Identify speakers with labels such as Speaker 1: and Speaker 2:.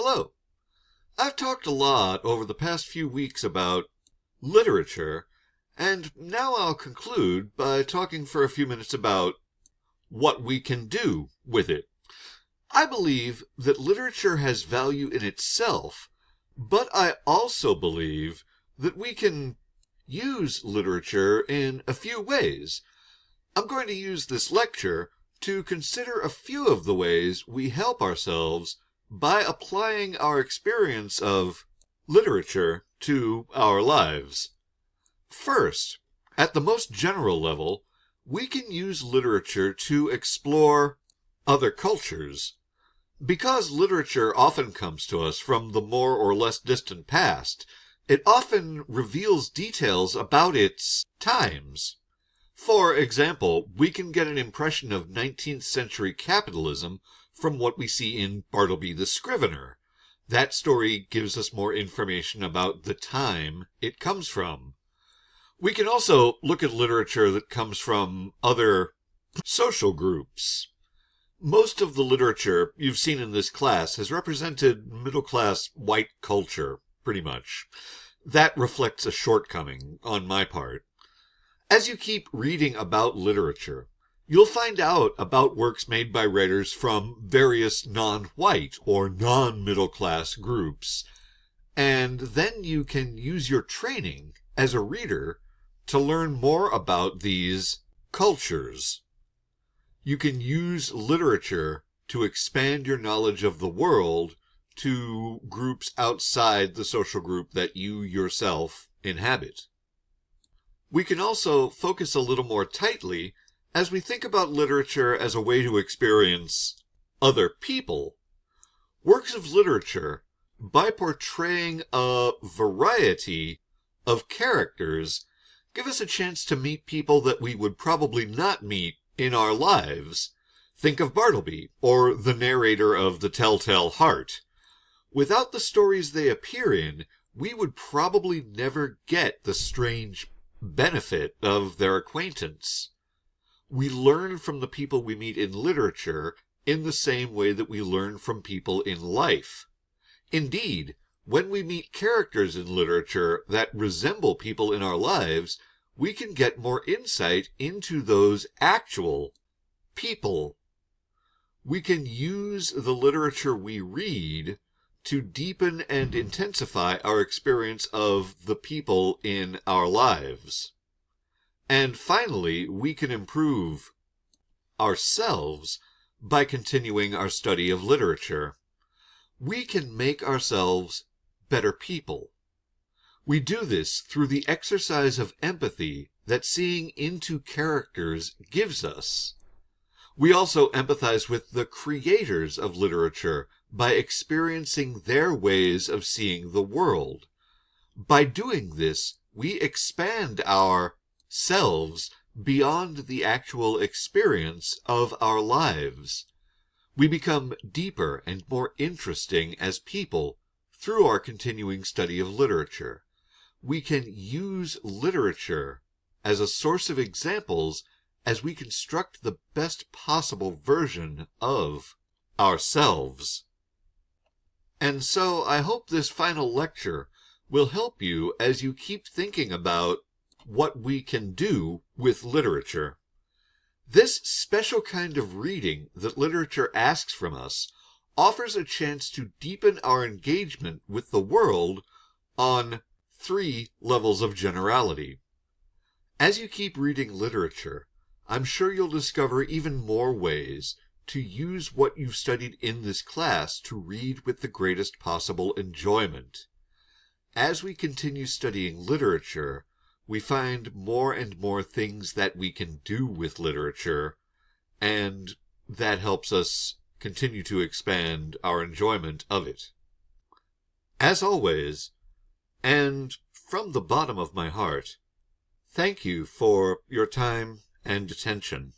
Speaker 1: Hello. I've talked a lot over the past few weeks about literature, and now I'll conclude by talking for a few minutes about what we can do with it. I believe that literature has value in itself, but I also believe that we can use literature in a few ways. I'm going to use this lecture to consider a few of the ways we help ourselves by applying our experience of literature to our lives. First, at the most general level, we can use literature to explore other cultures. Because literature often comes to us from the more or less distant past, it often reveals details about its times. For example, we can get an impression of 19th century capitalism from what we see in Bartleby the Scrivener. That story gives us more information about the time it comes from. We can also look at literature that comes from other social groups. Most of the literature you've seen in this class has represented middle-class white culture, pretty much. That reflects a shortcoming on my part. As you keep reading about literature, you'll find out about works made by writers from various non-white or non-middle-class groups, and then you can use your training as a reader to learn more about these cultures. You can use literature to expand your knowledge of the world to groups outside the social group that you yourself inhabit. We can also focus a little more tightly as we think about literature as a way to experience other people. Works of literature, by portraying a variety of characters, give us a chance to meet people that we would probably not meet in our lives. Think of Bartleby, or the narrator of The Telltale Heart. Without the stories they appear in, we would probably never get the strange benefit of their acquaintance. We learn from the people we meet in literature in the same way that we learn from people in life. Indeed, when we meet characters in literature that resemble people in our lives, we can get more insight into those actual people. We can use the literature we read to deepen and intensify our experience of the people in our lives. And finally, we can improve ourselves by continuing our study of literature. We can make ourselves better people. We do this through the exercise of empathy that seeing into characters gives us. We also empathize with the creators of literature by experiencing their ways of seeing the world. By doing this, we expand ourselves beyond the actual experience of our lives. We become deeper and more interesting as people through our continuing study of literature. We can use literature as a source of examples as we construct the best possible version of ourselves. And so I hope this final lecture will help you as you keep thinking about what we can do with literature. This special kind of reading that literature asks from us offers a chance to deepen our engagement with the world on 3 levels of generality. As you keep reading literature, I'm sure you'll discover even more ways to use what you've studied in this class to read with the greatest possible enjoyment. As we continue studying literature, we find more and more things that we can do with literature, and that helps us continue to expand our enjoyment of it. As always, and from the bottom of my heart, thank you for your time and attention.